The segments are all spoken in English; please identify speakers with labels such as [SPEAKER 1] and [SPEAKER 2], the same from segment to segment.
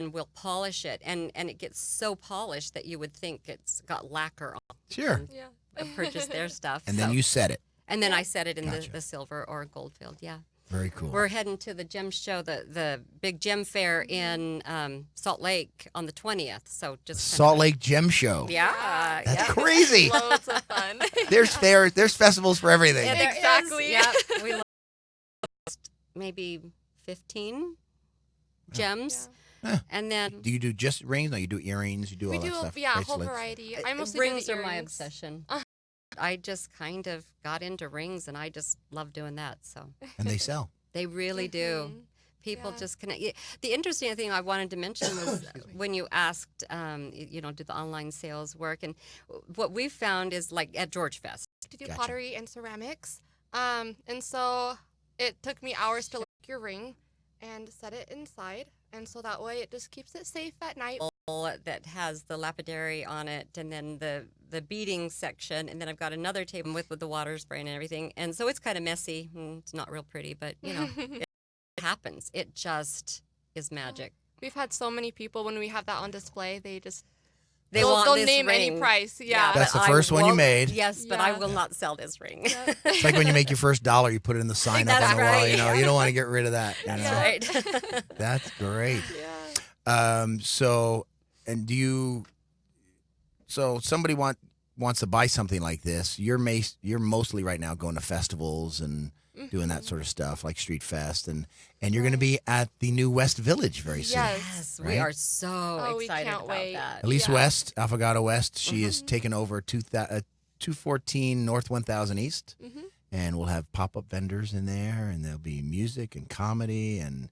[SPEAKER 1] and we'll polish it, and it gets so polished that you would think it's got lacquer on.
[SPEAKER 2] Sure.
[SPEAKER 3] Yeah.
[SPEAKER 1] Purchase their stuff.
[SPEAKER 2] And then you set it.
[SPEAKER 1] And then I set it in
[SPEAKER 2] Gotcha.
[SPEAKER 1] the silver or gold field. Yeah.
[SPEAKER 2] Very cool.
[SPEAKER 1] We're heading to the gem show, the big gem fair in Salt Lake on the 20th. So just
[SPEAKER 2] Salt Lake Gem Show.
[SPEAKER 1] Yeah.
[SPEAKER 2] That's
[SPEAKER 1] yeah.
[SPEAKER 2] crazy.
[SPEAKER 3] Loads of fun.
[SPEAKER 2] There's fairs, there's festivals for everything.
[SPEAKER 1] Yeah, there
[SPEAKER 3] Exactly.
[SPEAKER 1] is. Yeah. We lost maybe 15 gems.
[SPEAKER 2] Yeah.
[SPEAKER 1] And then
[SPEAKER 2] Do you do just rings? No, you do earrings. You do all
[SPEAKER 3] We
[SPEAKER 2] that
[SPEAKER 3] do,
[SPEAKER 2] stuff.
[SPEAKER 3] yeah, a whole
[SPEAKER 2] bracelets.
[SPEAKER 3] variety. I mostly
[SPEAKER 1] rings
[SPEAKER 3] do the
[SPEAKER 1] are my
[SPEAKER 3] earrings.
[SPEAKER 1] obsession. I just kind of got into rings, and I just love doing that. So
[SPEAKER 2] And they sell.
[SPEAKER 1] they really do. People
[SPEAKER 3] Yeah.
[SPEAKER 1] just connect. The interesting thing I wanted to mention was when you asked, do the online sales work? And what we found is like at George Fest.
[SPEAKER 3] To do
[SPEAKER 2] Gotcha.
[SPEAKER 3] pottery and ceramics. And so it took me hours to look your ring and set it inside. And so that way it just keeps it safe at night.
[SPEAKER 1] That has the lapidary on it, and then the beading section, and then I've got another table with the water spraying and everything, and so it's kind of messy. It's not real pretty, but it happens. It just is magic.
[SPEAKER 3] We've had so many people when we have that on display,
[SPEAKER 1] They
[SPEAKER 3] they'll,
[SPEAKER 1] want
[SPEAKER 3] they'll
[SPEAKER 1] this
[SPEAKER 3] name any
[SPEAKER 1] ring.
[SPEAKER 3] price. Yeah.
[SPEAKER 2] That's the
[SPEAKER 1] but I
[SPEAKER 2] first one you
[SPEAKER 1] won't-
[SPEAKER 2] made.
[SPEAKER 1] Yes, but I
[SPEAKER 3] Yeah.
[SPEAKER 1] will not sell this ring.
[SPEAKER 2] It's like when you make your first dollar, you put it in the sign up on
[SPEAKER 1] That's
[SPEAKER 2] the wall.
[SPEAKER 1] right.
[SPEAKER 2] You know, you don't want to get rid of that. You
[SPEAKER 1] That's
[SPEAKER 2] know?
[SPEAKER 1] right.
[SPEAKER 2] That's great.
[SPEAKER 3] Yeah.
[SPEAKER 2] So, and do you? So somebody wants to buy something like this. You're mostly right now going to festivals and doing that sort of stuff like Street Fest, and you're going to be at the new West Village very soon.
[SPEAKER 3] Yes.
[SPEAKER 1] Yes,
[SPEAKER 2] Right?
[SPEAKER 1] we are so
[SPEAKER 3] we
[SPEAKER 1] excited
[SPEAKER 3] can't
[SPEAKER 1] about
[SPEAKER 3] wait.
[SPEAKER 1] that.
[SPEAKER 2] Elise
[SPEAKER 3] Yeah.
[SPEAKER 2] West, Affogato West, she is taking over 214 North 1000 East,
[SPEAKER 3] Mhm.
[SPEAKER 2] and we'll have pop-up vendors in there, and there'll be music and comedy and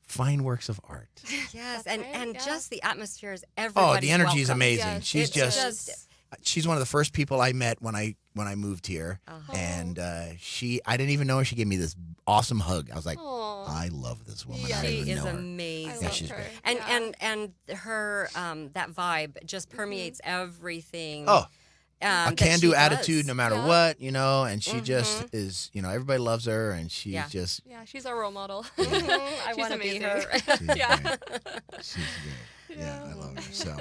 [SPEAKER 2] fine works of art.
[SPEAKER 1] Yes,
[SPEAKER 3] That's
[SPEAKER 1] and
[SPEAKER 3] right,
[SPEAKER 1] and
[SPEAKER 3] yeah.
[SPEAKER 1] just the atmosphere is
[SPEAKER 2] Oh,
[SPEAKER 1] everybody's
[SPEAKER 2] the energy is
[SPEAKER 1] welcome.
[SPEAKER 2] amazing.
[SPEAKER 3] Yes,
[SPEAKER 2] She's
[SPEAKER 1] It's
[SPEAKER 2] just she's one of the first people I met when I moved here,
[SPEAKER 1] Uh-huh.
[SPEAKER 2] and I didn't even know her. She gave me this awesome hug. I was like,
[SPEAKER 3] Aw.
[SPEAKER 2] I love this woman.
[SPEAKER 3] Yeah.
[SPEAKER 2] I don't
[SPEAKER 1] She
[SPEAKER 2] even
[SPEAKER 1] is
[SPEAKER 2] know her.
[SPEAKER 3] I
[SPEAKER 1] amazing.
[SPEAKER 3] love
[SPEAKER 2] she's
[SPEAKER 3] her.
[SPEAKER 2] great.
[SPEAKER 1] And
[SPEAKER 3] Yeah.
[SPEAKER 1] and her that vibe just permeates everything.
[SPEAKER 2] Oh, a
[SPEAKER 1] that
[SPEAKER 2] can-do
[SPEAKER 1] she
[SPEAKER 2] attitude
[SPEAKER 1] does.
[SPEAKER 2] no matter
[SPEAKER 3] Yeah.
[SPEAKER 2] what, and she just is, everybody loves her, and she's
[SPEAKER 1] Yeah.
[SPEAKER 2] just
[SPEAKER 3] Yeah, she's our role model.
[SPEAKER 1] I
[SPEAKER 3] She's
[SPEAKER 1] want to be
[SPEAKER 3] amazing.
[SPEAKER 1] her.
[SPEAKER 2] she's
[SPEAKER 3] Yeah.
[SPEAKER 2] great. She's great. Yeah, I love her. So,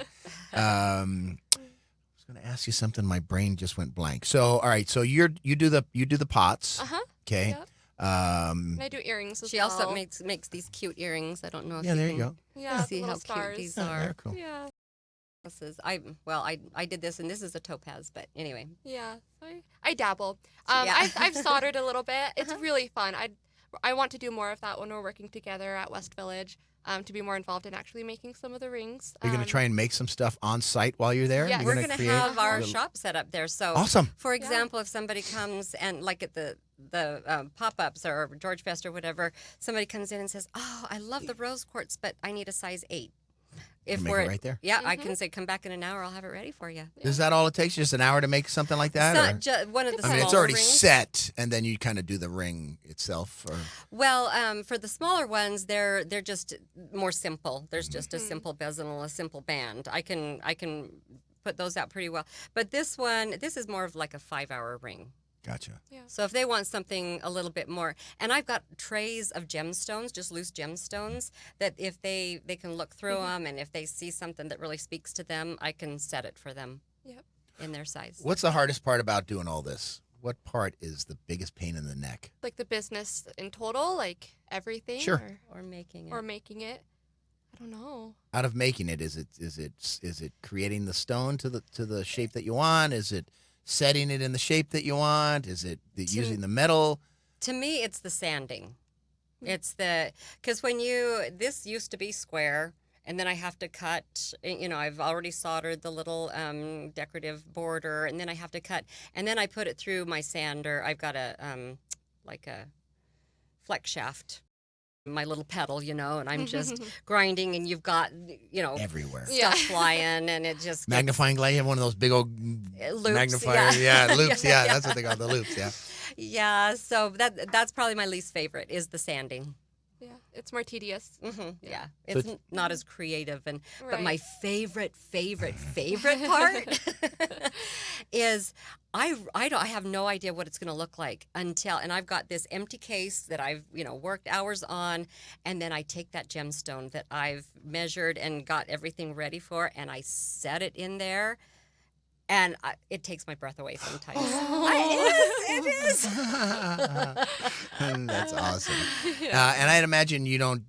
[SPEAKER 2] I was going to ask you something. My brain just went blank. So, all right. So you do the pots.
[SPEAKER 3] Uh-huh.
[SPEAKER 2] Okay.
[SPEAKER 3] Yep.
[SPEAKER 2] Um,
[SPEAKER 3] And I do earrings as
[SPEAKER 1] She
[SPEAKER 3] well.
[SPEAKER 1] also makes these cute earrings. I don't know if
[SPEAKER 2] yeah,
[SPEAKER 1] you
[SPEAKER 2] there
[SPEAKER 1] can
[SPEAKER 2] you go.
[SPEAKER 3] Yeah,
[SPEAKER 1] see
[SPEAKER 3] the
[SPEAKER 1] how
[SPEAKER 3] little
[SPEAKER 1] cute
[SPEAKER 3] stars.
[SPEAKER 1] these
[SPEAKER 2] Yeah,
[SPEAKER 1] are.
[SPEAKER 2] they're cool.
[SPEAKER 3] Yeah.
[SPEAKER 1] This is I did this, and this is a topaz, but anyway.
[SPEAKER 3] Yeah, so I dabble.
[SPEAKER 1] Yeah.
[SPEAKER 3] I've soldered a little bit. It's really fun. I want to do more of that when we're working together at West Village. To be more involved in actually making some of the rings.
[SPEAKER 2] Are you going to try and make some stuff on site while you're there?
[SPEAKER 3] Yes.
[SPEAKER 2] You're
[SPEAKER 1] We're
[SPEAKER 2] gonna
[SPEAKER 1] going to
[SPEAKER 2] create
[SPEAKER 1] have our
[SPEAKER 2] little-
[SPEAKER 1] shop set up there. So,
[SPEAKER 2] Awesome.
[SPEAKER 1] for example, if somebody comes and like at the pop-ups or George Fest or whatever, somebody comes in and says, "Oh, I love the rose quartz, but I need a size 8." If
[SPEAKER 2] Make it
[SPEAKER 1] we're
[SPEAKER 2] right there.
[SPEAKER 1] yeah, I can say, "Come back in an hour. I'll have it ready for you."
[SPEAKER 2] Is that all it takes? Just an hour to make something like that?
[SPEAKER 1] So,
[SPEAKER 2] or?
[SPEAKER 1] one of the
[SPEAKER 2] I mean, it's
[SPEAKER 1] smaller
[SPEAKER 2] already
[SPEAKER 1] rings.
[SPEAKER 2] set, and then you kind of do the ring itself. Or
[SPEAKER 1] Well, for the smaller ones, they're just more simple. There's just a simple bezel, a simple band. I can put those out pretty well. But this is more of like a 5-hour ring.
[SPEAKER 2] gotcha.
[SPEAKER 1] So if they want something a little bit more, and I've got trays of gemstones, just loose gemstones, that if they can look through them, and if they see something that really speaks to them, I can set it for them.
[SPEAKER 3] Yep.
[SPEAKER 1] In their size.
[SPEAKER 2] What's the hardest part about doing all this? What part is the biggest pain in the neck?
[SPEAKER 3] Like the business in total, like everything.
[SPEAKER 2] Sure.
[SPEAKER 1] Or making it.
[SPEAKER 3] Or making it. I don't know.
[SPEAKER 2] Out of making it, is it creating the stone to the shape that you want? Is it setting it in the shape that you want? Is it using the metal?
[SPEAKER 1] To me, it's the sanding.
[SPEAKER 3] Hmm.
[SPEAKER 1] It's because this used to be square, and then I have to cut, I've already soldered the little decorative border, and then I have to cut, and then I put it through my sander. I've got like a flex shaft, my little pedal, and I'm just grinding, and you've got,
[SPEAKER 2] Everywhere.
[SPEAKER 1] stuff
[SPEAKER 3] Yeah.
[SPEAKER 1] flying, and it just
[SPEAKER 2] Magnifying glass. You have one of those big old
[SPEAKER 1] Loops,
[SPEAKER 2] magnifiers.
[SPEAKER 1] yeah.
[SPEAKER 2] Yeah, loops.
[SPEAKER 1] Yeah,
[SPEAKER 2] Yeah, that's what they call the loops. Yeah.
[SPEAKER 1] Yeah, so that's probably my least favorite is the sanding.
[SPEAKER 3] Yeah. it's more tedious.
[SPEAKER 1] Yeah, it's not as creative. But
[SPEAKER 3] Right.
[SPEAKER 1] my favorite part is I have no idea what it's going to look like and I've got this empty case that I've worked hours on, and then I take that gemstone that I've measured and got everything ready for, and I set it in there. And it takes my breath away sometimes. It is.
[SPEAKER 2] That's awesome. And I'd imagine you don't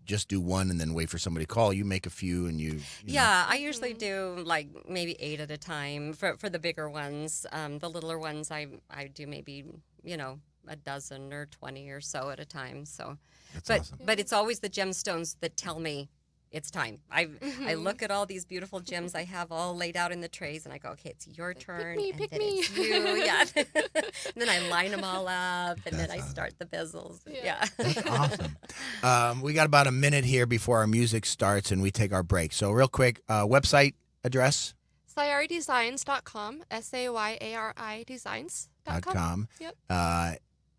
[SPEAKER 2] just do one and then wait for somebody to call. You make a few and you know.
[SPEAKER 1] Yeah, I usually do like maybe 8 at a time for the bigger ones. The littler ones, I do maybe a dozen or 20 or so at a time. So,
[SPEAKER 2] That's awesome.
[SPEAKER 1] but it's always the gemstones that tell me it's time. I look at all these beautiful gems I have all laid out in the trays, and I go, okay, it's your turn.
[SPEAKER 3] Pick
[SPEAKER 1] and then
[SPEAKER 3] me.
[SPEAKER 1] It's you. Yeah. And then I line them all up, and
[SPEAKER 2] That's
[SPEAKER 1] then I
[SPEAKER 2] awesome.
[SPEAKER 1] start the bezels.
[SPEAKER 3] Yeah.
[SPEAKER 2] That's awesome. We got about a minute here before our music starts and we take our break. So real quick, website address?
[SPEAKER 3] SayariDesigns.com, SAYARI Designs.com.
[SPEAKER 2] .com.
[SPEAKER 3] Yep.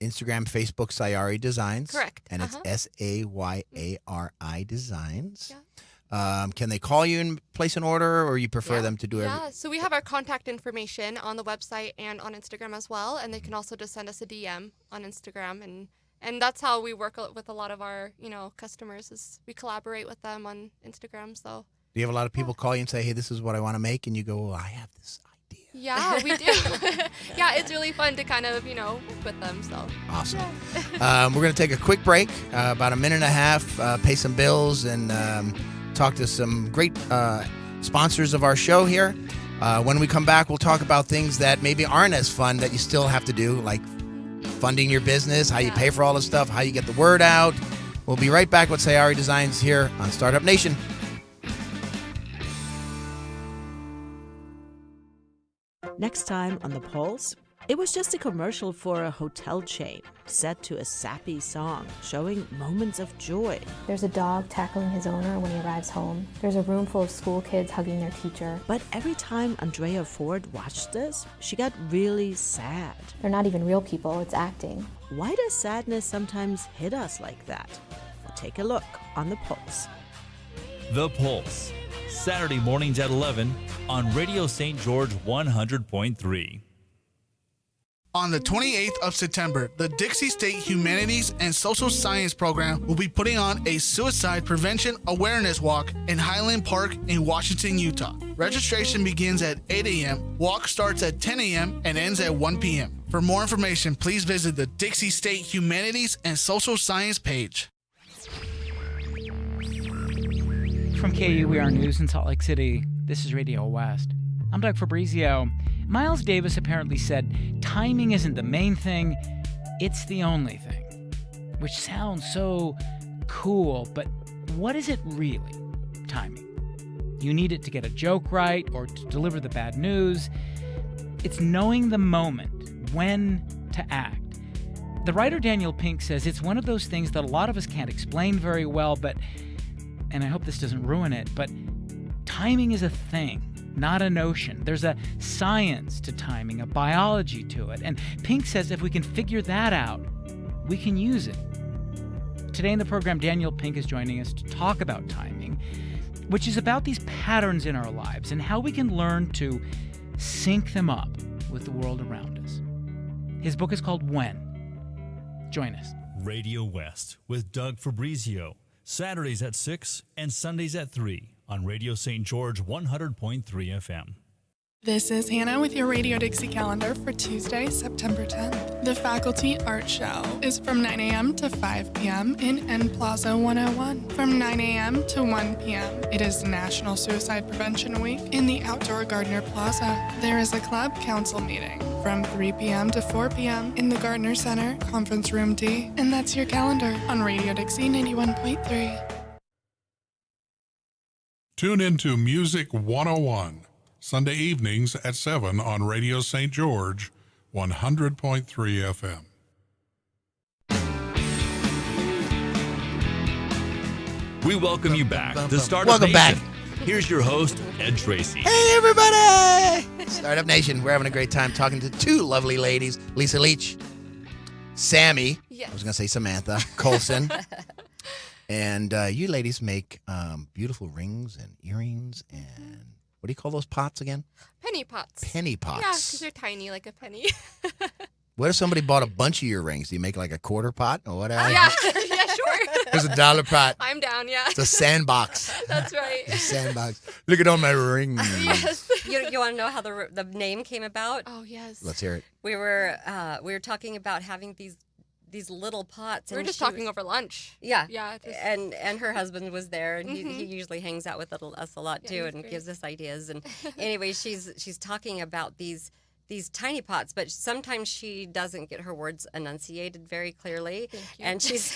[SPEAKER 2] Instagram, Facebook, Sayari Designs.
[SPEAKER 3] Correct.
[SPEAKER 2] And it's SAYARI Designs.
[SPEAKER 3] Yeah.
[SPEAKER 2] Can they call you and place an order, or you prefer them to do
[SPEAKER 3] Yeah, so we have our contact information on the website and on Instagram as well, and they can also just send us a DM on Instagram, and that's how we work with a lot of our customers, is we collaborate with them on Instagram. So
[SPEAKER 2] Do you have a lot of people call you and say, hey, this is what I want to make? And you go, well, I have this idea.
[SPEAKER 3] yeah, we do. Yeah, it's really fun to kind of work with them. So
[SPEAKER 2] Awesome. We're going to take a quick break, about a minute and a half, pay some bills, and talk to some great sponsors of our show here. When we come back, we'll talk about things that maybe aren't as fun that you still have to do, like funding your business, how you pay for all this stuff, how you get the word out. We'll be right back with Sayari Designs here on Startup Nation.
[SPEAKER 4] Next time on The Pulse, it was just a commercial for a hotel chain set to a sappy song showing moments of joy.
[SPEAKER 5] There's a dog tackling his owner when he arrives home. There's a room full of school kids hugging their teacher.
[SPEAKER 4] But every time Andrea Ford watched this, she got really sad.
[SPEAKER 5] They're not even real people, it's acting.
[SPEAKER 4] Why does sadness sometimes hit us like that? We'll take a look on The Pulse.
[SPEAKER 6] The Pulse, Saturday mornings at 11 on Radio St. George 100.3.
[SPEAKER 7] On the 28th of September, the Dixie State Humanities and Social Science Program will be putting on a suicide prevention awareness walk in Highland Park in Washington, Utah. Registration begins at 8 a.m., walk starts at 10 a.m., and ends at 1 p.m. For more information, please visit the Dixie State Humanities and Social Science page.
[SPEAKER 8] From KUER News in Salt Lake City, this is Radio West. I'm Doug Fabrizio. Miles Davis apparently said timing isn't the main thing, it's the only thing. Which sounds so cool, but what is it really, timing? You need it to get a joke right or to deliver the bad news. It's knowing the moment, when to act. The writer Daniel Pink says it's one of those things that a lot of us can't explain very well, but, and I hope this doesn't ruin it, but timing is a thing. Not a notion. There's a science to timing, a biology to it. And Pink says if we can figure that out, we can use it. Today in the program, Daniel Pink is joining us to talk about timing, which is about these patterns in our lives and how we can learn to sync them up with the world around us. His book is called When. Join us.
[SPEAKER 6] Radio West with Doug Fabrizio, Saturdays at 6 and Sundays at 3. On Radio St. George 100.3 FM.
[SPEAKER 9] This is Hannah with your Radio Dixie calendar for Tuesday, September 10th. The Faculty Art Show is from 9 a.m. to 5 p.m. in N Plaza 101. From 9 a.m. to 1 p.m. It is National Suicide Prevention Week in the Outdoor Gardner Plaza. There is a club council meeting from 3 p.m. to 4 p.m. in the Gardner Center, Conference Room D. And that's your calendar on Radio Dixie 91.3.
[SPEAKER 10] Tune into Music 101, Sunday evenings at 7 on Radio St. George, 100.3 FM.
[SPEAKER 6] We welcome you back to Startup
[SPEAKER 2] Welcome
[SPEAKER 6] Nation.
[SPEAKER 2] back.
[SPEAKER 6] Here's your host, Ed Tracey.
[SPEAKER 2] Hey, everybody! Startup Nation, we're having a great time talking to two lovely ladies, Lisa Leach, Sammy,
[SPEAKER 3] Yes.
[SPEAKER 2] I was going to say Samantha, Colson. And you ladies make beautiful rings and earrings and what do you call those pots again?
[SPEAKER 3] Penny pots.
[SPEAKER 2] Penny pots.
[SPEAKER 3] Yeah, because they're tiny like a penny.
[SPEAKER 2] What if somebody bought a bunch of your rings? Do you make like a quarter pot or whatever?
[SPEAKER 3] Yeah, yeah, sure.
[SPEAKER 2] There's $1 pot.
[SPEAKER 3] I'm down, yeah.
[SPEAKER 2] It's a sandbox.
[SPEAKER 3] That's right.
[SPEAKER 2] It's a sandbox. Look at all my rings.
[SPEAKER 3] Yes.
[SPEAKER 1] You want to know how the name came about?
[SPEAKER 3] Oh, yes.
[SPEAKER 2] Let's hear it.
[SPEAKER 1] We were talking about having these little pots.
[SPEAKER 3] We were
[SPEAKER 1] and
[SPEAKER 3] just
[SPEAKER 1] she
[SPEAKER 3] talking
[SPEAKER 1] was-
[SPEAKER 3] over lunch.
[SPEAKER 1] Yeah.
[SPEAKER 3] Yeah. Just,
[SPEAKER 1] And her husband was there, and he usually hangs out with us a lot
[SPEAKER 3] Yeah,
[SPEAKER 1] too,
[SPEAKER 3] he's
[SPEAKER 1] and
[SPEAKER 3] great.
[SPEAKER 1] gives us ideas. And anyway, she's talking about these tiny pots, but sometimes she doesn't get her words enunciated very clearly.
[SPEAKER 3] Thank you.
[SPEAKER 1] And she's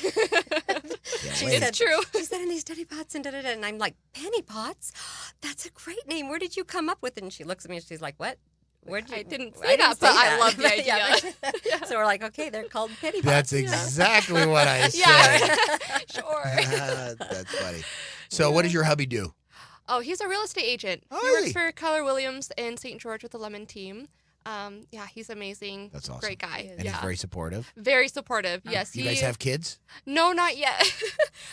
[SPEAKER 1] she
[SPEAKER 2] wait.
[SPEAKER 1] said,
[SPEAKER 3] It's true.
[SPEAKER 1] She said, "In these tiny pots and da-da-da," and I'm like, "Penny pots? That's a great name. Where did you come up with it?" And she looks at me and she's like, "What? Where did you?"
[SPEAKER 3] I didn't say that, but I love the idea.
[SPEAKER 1] Yeah. So we're like, "Okay, they're called penny pots."
[SPEAKER 2] That's exactly what I said.
[SPEAKER 3] Yeah. Sure.
[SPEAKER 2] That's funny. So what does your hubby do?
[SPEAKER 3] Oh, he's a real estate agent.
[SPEAKER 2] Oh,
[SPEAKER 3] He
[SPEAKER 2] really?
[SPEAKER 3] works for Keller Williams in St. George with the Lemon team. Yeah, he's amazing.
[SPEAKER 2] That's awesome.
[SPEAKER 3] Great guy.
[SPEAKER 2] And
[SPEAKER 3] yeah.
[SPEAKER 2] he's very supportive.
[SPEAKER 3] Very supportive. Yes.
[SPEAKER 2] You guys have kids?
[SPEAKER 3] No, not yet.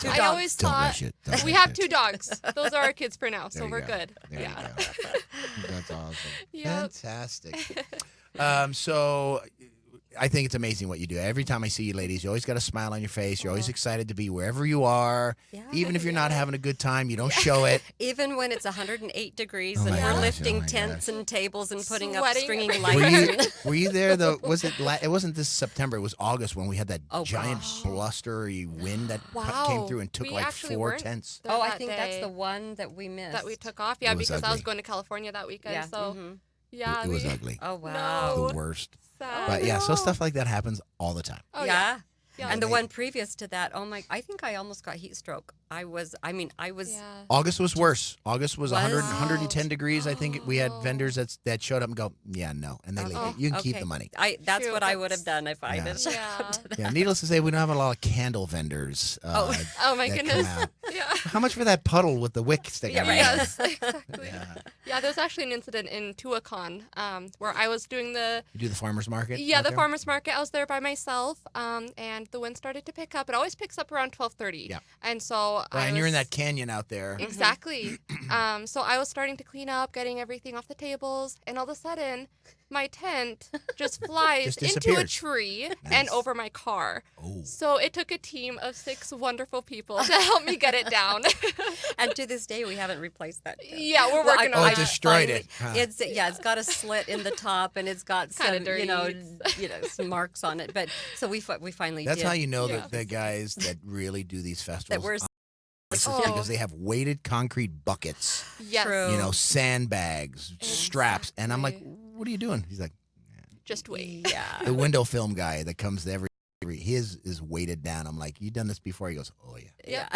[SPEAKER 3] I always
[SPEAKER 2] Don't
[SPEAKER 3] thought
[SPEAKER 2] rush it. Don't
[SPEAKER 3] we
[SPEAKER 2] rush
[SPEAKER 3] have
[SPEAKER 2] it.
[SPEAKER 3] 2 dogs. Those are our kids for now,
[SPEAKER 2] There
[SPEAKER 3] so
[SPEAKER 2] you
[SPEAKER 3] we're
[SPEAKER 2] go.
[SPEAKER 3] good.
[SPEAKER 2] There
[SPEAKER 3] yeah.
[SPEAKER 2] you go. That's awesome.
[SPEAKER 3] Yep.
[SPEAKER 2] Fantastic. So I think it's amazing what you do. Every time I see you ladies, you always got a smile on your face. You're always excited to be wherever you are.
[SPEAKER 1] Yeah.
[SPEAKER 2] Even if you're not having a good time, you don't show it.
[SPEAKER 1] Even when it's 108 degrees
[SPEAKER 2] Oh
[SPEAKER 1] and
[SPEAKER 2] my
[SPEAKER 1] we're
[SPEAKER 2] gosh,
[SPEAKER 1] lifting
[SPEAKER 2] oh my
[SPEAKER 1] tents and tables and putting up
[SPEAKER 3] Sweating.
[SPEAKER 1] stringing
[SPEAKER 2] Were you,
[SPEAKER 1] lights.
[SPEAKER 2] were you there though? Was it? It wasn't this September. It was August when we had that
[SPEAKER 1] Oh,
[SPEAKER 2] giant
[SPEAKER 1] gosh.
[SPEAKER 2] blustery wind that
[SPEAKER 3] Wow.
[SPEAKER 2] came through and took
[SPEAKER 3] We
[SPEAKER 2] like
[SPEAKER 3] actually
[SPEAKER 2] 4
[SPEAKER 3] weren't
[SPEAKER 2] tents.
[SPEAKER 3] there
[SPEAKER 1] Oh, I
[SPEAKER 3] that
[SPEAKER 1] think that's
[SPEAKER 3] day
[SPEAKER 1] the one that we missed.
[SPEAKER 3] that we took off. Yeah,
[SPEAKER 2] It was
[SPEAKER 3] because I was
[SPEAKER 2] ugly.
[SPEAKER 3] going to California that weekend.
[SPEAKER 1] Yeah.
[SPEAKER 3] So
[SPEAKER 1] mhm.
[SPEAKER 3] yeah,
[SPEAKER 2] It was
[SPEAKER 3] we,
[SPEAKER 2] ugly.
[SPEAKER 1] Oh wow.
[SPEAKER 3] No.
[SPEAKER 2] The worst.
[SPEAKER 3] sad.
[SPEAKER 2] But yeah, so
[SPEAKER 3] No.
[SPEAKER 2] stuff like that happens all the time.
[SPEAKER 3] Oh,
[SPEAKER 1] yeah.
[SPEAKER 3] Yeah.
[SPEAKER 1] And the
[SPEAKER 2] They-
[SPEAKER 1] one previous to that, oh my! I think I almost got heat stroke. I was.
[SPEAKER 3] Yeah.
[SPEAKER 2] August was worse. August was 100,
[SPEAKER 1] Was?
[SPEAKER 2] 110 degrees. I think we had
[SPEAKER 3] Oh.
[SPEAKER 2] vendors that showed up and go, yeah, no. And they leave it. You can keep
[SPEAKER 1] Okay.
[SPEAKER 2] the money.
[SPEAKER 1] That's
[SPEAKER 3] Shoot,
[SPEAKER 1] what I would have
[SPEAKER 3] that's-
[SPEAKER 1] done if I
[SPEAKER 2] Yeah.
[SPEAKER 1] did.
[SPEAKER 3] Yeah.
[SPEAKER 2] Yeah, needless to say, we don't have a lot of candle vendors.
[SPEAKER 3] Oh my
[SPEAKER 2] that come
[SPEAKER 3] goodness.
[SPEAKER 2] out.
[SPEAKER 3] Yeah.
[SPEAKER 2] How much for that puddle with the wick sticking
[SPEAKER 1] Yeah,
[SPEAKER 2] out?
[SPEAKER 1] right.
[SPEAKER 3] Yes, exactly.
[SPEAKER 2] Yeah.
[SPEAKER 3] Yeah, there was actually an incident in Tuacahn where I was doing the
[SPEAKER 2] You do the farmer's market?
[SPEAKER 3] yeah
[SPEAKER 2] out
[SPEAKER 3] the
[SPEAKER 2] there?
[SPEAKER 3] farmers market. I was there by myself, and the wind started to pick up. It always picks up around 12:30.
[SPEAKER 2] Yeah.
[SPEAKER 3] And so
[SPEAKER 2] Right,
[SPEAKER 3] I
[SPEAKER 2] and you're in
[SPEAKER 3] was-
[SPEAKER 2] that canyon out there.
[SPEAKER 3] Exactly. So I was starting to clean up, getting everything off the tables, and all of a sudden, my tent just flies
[SPEAKER 2] Just
[SPEAKER 3] into a
[SPEAKER 2] disappears.
[SPEAKER 3] tree
[SPEAKER 2] Nice.
[SPEAKER 3] and over my car.
[SPEAKER 2] Oh.
[SPEAKER 3] So it took a team of 6 wonderful people to help me get it down.
[SPEAKER 1] And to this day, we haven't replaced that. tent.
[SPEAKER 3] Yeah, we're
[SPEAKER 1] Well,
[SPEAKER 3] working
[SPEAKER 2] Oh,
[SPEAKER 3] on
[SPEAKER 2] it
[SPEAKER 3] it.
[SPEAKER 2] destroyed
[SPEAKER 1] finally-
[SPEAKER 2] it. Huh.
[SPEAKER 1] It's got a slit in the top, and it's got
[SPEAKER 3] Kinda
[SPEAKER 1] some
[SPEAKER 3] dirty.
[SPEAKER 1] some marks on it. But so we finally
[SPEAKER 2] That's
[SPEAKER 1] did.
[SPEAKER 2] how you know
[SPEAKER 3] Yeah.
[SPEAKER 2] that the guys that really do these festivals
[SPEAKER 1] we're
[SPEAKER 2] this is
[SPEAKER 3] Oh.
[SPEAKER 2] because they have weighted concrete buckets,
[SPEAKER 3] Yes.
[SPEAKER 1] True.
[SPEAKER 2] you know, sandbags, straps. And I'm like,
[SPEAKER 3] Exactly.
[SPEAKER 2] what are you doing? He's like,
[SPEAKER 3] Just wait.
[SPEAKER 1] Yeah.
[SPEAKER 2] the window film guy that comes to every his is weighted down. I'm like, you done this before? He goes, oh yeah.
[SPEAKER 3] Yeah.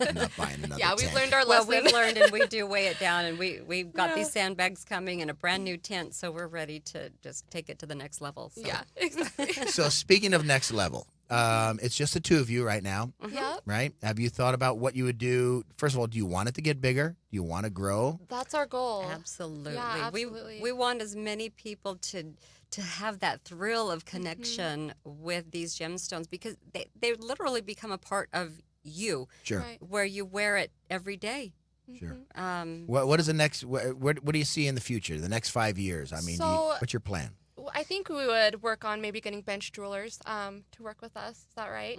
[SPEAKER 2] I'm not buying another
[SPEAKER 3] Yeah, we've
[SPEAKER 2] tent.
[SPEAKER 3] learned our
[SPEAKER 1] Well,
[SPEAKER 3] lesson.
[SPEAKER 1] we've learned, and we do weigh it down, and we've got
[SPEAKER 3] Yeah.
[SPEAKER 1] these sandbags coming and a brand new tent, so we're ready to just take it to the next level. So.
[SPEAKER 3] Yeah, exactly.
[SPEAKER 2] So speaking of next level, it's just the 2 of you right now,
[SPEAKER 3] Yep.
[SPEAKER 2] right? Have you thought about what you would do? First of all, do you want it to get bigger? Do you want to grow?
[SPEAKER 3] That's our goal.
[SPEAKER 1] Absolutely.
[SPEAKER 3] Yeah, absolutely.
[SPEAKER 1] We want as many people to have that thrill of connection with these gemstones, because they literally become a part of you,
[SPEAKER 2] Sure,
[SPEAKER 3] Right.
[SPEAKER 1] where you wear it every day.
[SPEAKER 2] sure.
[SPEAKER 3] Mm-hmm.
[SPEAKER 2] What is the next? What do you see in the future? The next 5 years? I mean,
[SPEAKER 3] So-
[SPEAKER 2] what's your plan?
[SPEAKER 3] Well, I think we would work on maybe getting bench jewelers to work with us. Is that right?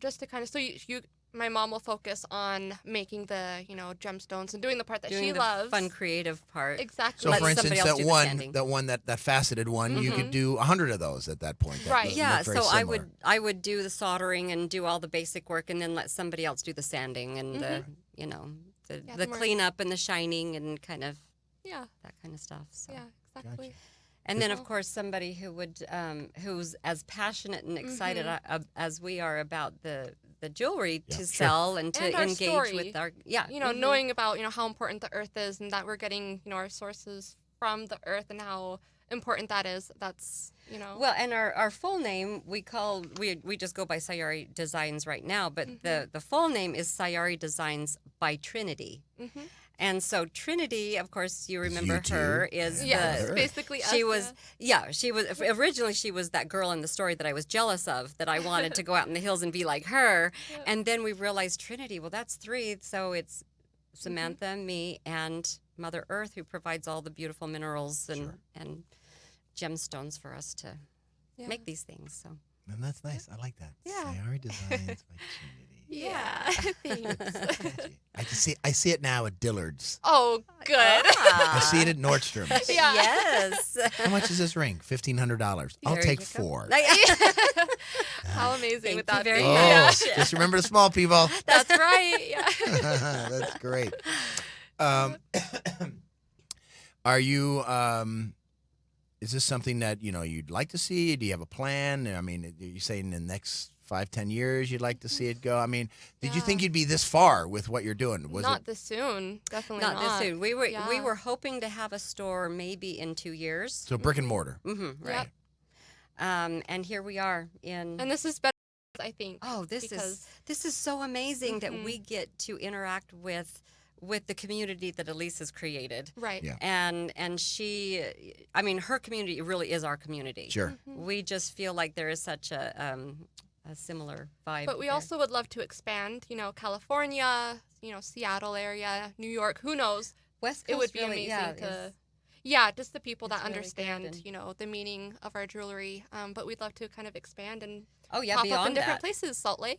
[SPEAKER 3] Just to kind of my mom will focus on making the gemstones and doing the part that
[SPEAKER 1] Doing
[SPEAKER 3] she
[SPEAKER 1] the
[SPEAKER 3] loves.
[SPEAKER 1] fun, creative part.
[SPEAKER 3] Exactly.
[SPEAKER 2] So,
[SPEAKER 1] Let
[SPEAKER 2] for instance,
[SPEAKER 1] somebody else
[SPEAKER 2] that
[SPEAKER 1] do the
[SPEAKER 2] one,
[SPEAKER 1] sanding.
[SPEAKER 2] that faceted one, you could do 100 of those at that point. That
[SPEAKER 3] Right.
[SPEAKER 2] look
[SPEAKER 1] Yeah,
[SPEAKER 2] very
[SPEAKER 1] so
[SPEAKER 2] similar.
[SPEAKER 1] I would do the soldering and do all the basic work, and then let somebody else do the sanding and the
[SPEAKER 3] Yeah,
[SPEAKER 1] the
[SPEAKER 3] the more-
[SPEAKER 1] cleanup and the shining and kind of
[SPEAKER 3] Yeah.
[SPEAKER 1] that kind of stuff. So.
[SPEAKER 3] Yeah. Exactly.
[SPEAKER 1] And then, of course, somebody who would, who's as passionate and excited as we are about the jewelry to sell and to
[SPEAKER 3] And our
[SPEAKER 1] engage
[SPEAKER 3] story.
[SPEAKER 1] with our,
[SPEAKER 3] Knowing about how important the earth is and that we're getting our sources from the earth and how important that is. That's
[SPEAKER 1] Well, and our full name we just go by Sayari Designs right now, but the full name is Sayari Designs by Trinity. And so Trinity, of course, you remember
[SPEAKER 2] you two.
[SPEAKER 1] her, is
[SPEAKER 3] Yes,
[SPEAKER 1] the
[SPEAKER 3] basically
[SPEAKER 1] she
[SPEAKER 3] us,
[SPEAKER 1] was she was originally she was that girl in the story that I was jealous of, that I wanted to go out in the hills and be like her. And then we realized Trinity, well, that's three, so it's Samantha, me, and Mother Earth, who provides all the beautiful minerals and gemstones for us to make these things. So.
[SPEAKER 2] And that's nice. I like that.
[SPEAKER 3] Yeah.
[SPEAKER 2] Sayari Designs by Trinity.
[SPEAKER 3] Yeah.
[SPEAKER 2] Thanks. I see it now at Dillard's.
[SPEAKER 3] Oh, good.
[SPEAKER 2] I see it at Nordstrom's.
[SPEAKER 3] Yeah.
[SPEAKER 1] Yes.
[SPEAKER 2] How much is this ring? $1,500. I'll
[SPEAKER 1] There
[SPEAKER 2] take
[SPEAKER 1] you go.
[SPEAKER 2] 4.
[SPEAKER 3] How amazing
[SPEAKER 1] Thank
[SPEAKER 3] would
[SPEAKER 1] you
[SPEAKER 3] that
[SPEAKER 1] very
[SPEAKER 3] be?
[SPEAKER 1] much.
[SPEAKER 2] Just remember the small people.
[SPEAKER 3] That's right. Yeah.
[SPEAKER 2] That's great. Are you? Is this something that you'd like to see? Do you have a plan? I mean, are you saying in the next 5-10 years you'd like to see it go? I mean, did you think you'd be this far with what you're doing? Was
[SPEAKER 3] Not
[SPEAKER 2] it?
[SPEAKER 3] this soon. Definitely
[SPEAKER 1] Not this soon. We were hoping to have a store maybe in 2 years.
[SPEAKER 2] So brick and mortar.
[SPEAKER 1] Mm-hmm, right. And here we are in.
[SPEAKER 3] And this is better, I think.
[SPEAKER 1] Oh, this is so amazing that we get to interact with the community that Elise has created.
[SPEAKER 3] Right.
[SPEAKER 2] Yeah.
[SPEAKER 1] And she, I mean, her community really is our community.
[SPEAKER 2] Sure.
[SPEAKER 1] We just feel like there is such a similar vibe.
[SPEAKER 3] But we
[SPEAKER 1] there.
[SPEAKER 3] also would love to expand, California, Seattle area, New York, who knows?
[SPEAKER 1] West
[SPEAKER 3] It
[SPEAKER 1] Coast
[SPEAKER 3] would be
[SPEAKER 1] really,
[SPEAKER 3] amazing
[SPEAKER 1] is-
[SPEAKER 3] just the people that
[SPEAKER 1] it's really
[SPEAKER 3] understand,
[SPEAKER 1] good
[SPEAKER 3] the meaning of our jewelry. But we'd love to kind of expand and pop
[SPEAKER 1] beyond
[SPEAKER 3] up in different
[SPEAKER 1] that.
[SPEAKER 3] places, Salt Lake,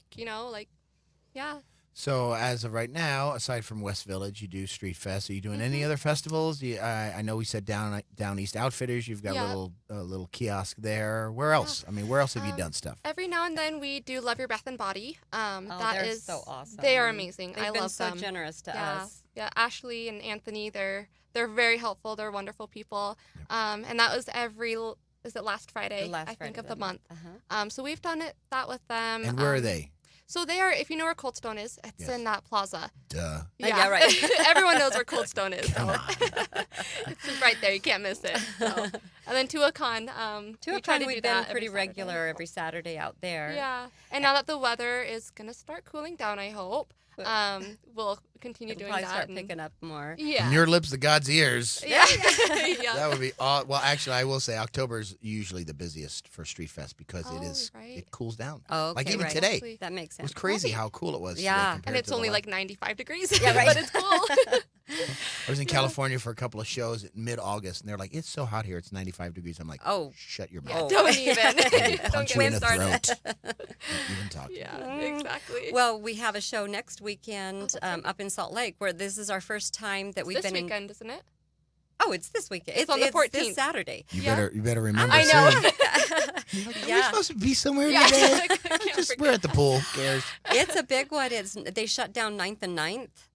[SPEAKER 3] yeah.
[SPEAKER 2] So as of right now, aside from West Village, you do Street Fest. Are you doing any other festivals? I know we said Down East Outfitters. You've got a little kiosk there. Where else? I mean, where else have you done stuff?
[SPEAKER 3] Every now and then we do Love Your Bath and Body.
[SPEAKER 1] They're so awesome.
[SPEAKER 3] They are amazing.
[SPEAKER 1] They've
[SPEAKER 3] I
[SPEAKER 1] been
[SPEAKER 3] love
[SPEAKER 1] so
[SPEAKER 3] them.
[SPEAKER 1] generous to
[SPEAKER 3] Yeah.
[SPEAKER 1] us.
[SPEAKER 3] Yeah, Ashley and Anthony, they're very helpful. They're wonderful people. And that was is it last Friday?
[SPEAKER 1] The last
[SPEAKER 3] I think
[SPEAKER 1] Friday
[SPEAKER 3] of the
[SPEAKER 1] of
[SPEAKER 3] month.
[SPEAKER 1] Uh-huh.
[SPEAKER 3] So we've done that with them.
[SPEAKER 2] And where are they?
[SPEAKER 3] So they are, if you know where Cold Stone is, it's in that plaza.
[SPEAKER 2] Duh.
[SPEAKER 1] Yeah, right.
[SPEAKER 3] Everyone knows where Cold Stone is.
[SPEAKER 2] Come on.
[SPEAKER 3] It's just right there. You can't miss it. So. And then Tuacahn. We try to
[SPEAKER 1] we've
[SPEAKER 3] do
[SPEAKER 1] been
[SPEAKER 3] that
[SPEAKER 1] pretty
[SPEAKER 3] every Saturday.
[SPEAKER 1] regular every Saturday out there.
[SPEAKER 3] Yeah. And now that the weather is going to start cooling down, I hope, we'll continue
[SPEAKER 1] It'll
[SPEAKER 3] doing
[SPEAKER 1] probably
[SPEAKER 3] that.
[SPEAKER 1] start picking up more.
[SPEAKER 3] Yeah.
[SPEAKER 2] From your lips to God's ears.
[SPEAKER 3] Yeah. Yeah.
[SPEAKER 2] That would be all. Well, actually, I will say October is usually the busiest for Street Fest because
[SPEAKER 3] right.
[SPEAKER 2] it cools down.
[SPEAKER 1] Oh, okay,
[SPEAKER 2] like even
[SPEAKER 1] right.
[SPEAKER 2] today.
[SPEAKER 3] Exactly.
[SPEAKER 1] That makes
[SPEAKER 2] It was
[SPEAKER 1] sense.
[SPEAKER 2] crazy how cool it was. today
[SPEAKER 1] Yeah.
[SPEAKER 2] compared
[SPEAKER 3] And it's
[SPEAKER 2] to the
[SPEAKER 3] only
[SPEAKER 2] last-
[SPEAKER 3] like 95 degrees.
[SPEAKER 1] Yeah, right.
[SPEAKER 3] But it's cool.
[SPEAKER 2] I was in California for a couple of shows at mid-August, and they're like, "It's so hot here. It's 95 degrees." I'm like,
[SPEAKER 1] Oh.
[SPEAKER 2] shut your
[SPEAKER 3] Yeah,
[SPEAKER 2] mouth."
[SPEAKER 3] don't even.
[SPEAKER 2] Maybe
[SPEAKER 3] Don't
[SPEAKER 2] punch
[SPEAKER 3] get
[SPEAKER 2] you in
[SPEAKER 3] me
[SPEAKER 2] the
[SPEAKER 3] started.
[SPEAKER 2] throat. Don't even talk.
[SPEAKER 3] Yeah, exactly.
[SPEAKER 1] Well, we have a show next weekend up in Salt Lake where this is our first time that we've
[SPEAKER 3] This
[SPEAKER 1] been
[SPEAKER 3] weekend, isn't it?
[SPEAKER 1] Oh, it's this weekend.
[SPEAKER 3] It's on the 14th.
[SPEAKER 1] This Saturday.
[SPEAKER 2] You
[SPEAKER 3] Yeah.
[SPEAKER 2] better remember.
[SPEAKER 3] I know.
[SPEAKER 2] soon. You're like, Are we
[SPEAKER 1] Yeah.
[SPEAKER 2] supposed to be somewhere
[SPEAKER 3] Yeah.
[SPEAKER 2] today?
[SPEAKER 3] Can't
[SPEAKER 2] We're at the pool. Who cares?
[SPEAKER 1] It's a big one. They shut down 9th and 9th.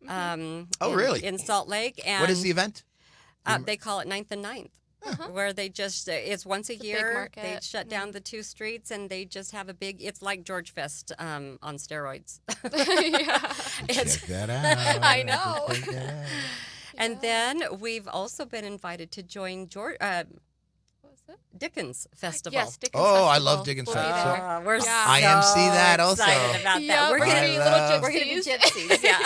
[SPEAKER 2] Oh, really?
[SPEAKER 1] In Salt Lake. And
[SPEAKER 2] What is the event?
[SPEAKER 1] They call it 9th and 9th. Where they just, it's once a
[SPEAKER 3] It's a big
[SPEAKER 1] year.
[SPEAKER 3] market.
[SPEAKER 1] They shut down the 2 streets and they just have a big, it's like George Fest on steroids.
[SPEAKER 3] Yeah.
[SPEAKER 1] It's,
[SPEAKER 2] Check that out.
[SPEAKER 3] I know.
[SPEAKER 2] Check that out.
[SPEAKER 1] and then we've also been invited to join
[SPEAKER 3] What was it?
[SPEAKER 1] Dickens Festival.
[SPEAKER 3] Yes, Dickens
[SPEAKER 2] Oh, I
[SPEAKER 3] Festival.
[SPEAKER 2] love Dickens
[SPEAKER 3] We'll be
[SPEAKER 2] Festival.
[SPEAKER 3] there.
[SPEAKER 1] We're
[SPEAKER 3] Yeah.
[SPEAKER 1] so
[SPEAKER 2] IMC that also.
[SPEAKER 1] excited about
[SPEAKER 3] Yeah,
[SPEAKER 1] that.
[SPEAKER 3] we're
[SPEAKER 1] We're
[SPEAKER 3] gonna
[SPEAKER 1] gonna
[SPEAKER 3] be
[SPEAKER 2] love-
[SPEAKER 3] little
[SPEAKER 1] we're gonna be
[SPEAKER 3] gypsies.
[SPEAKER 1] gypsies. Yeah.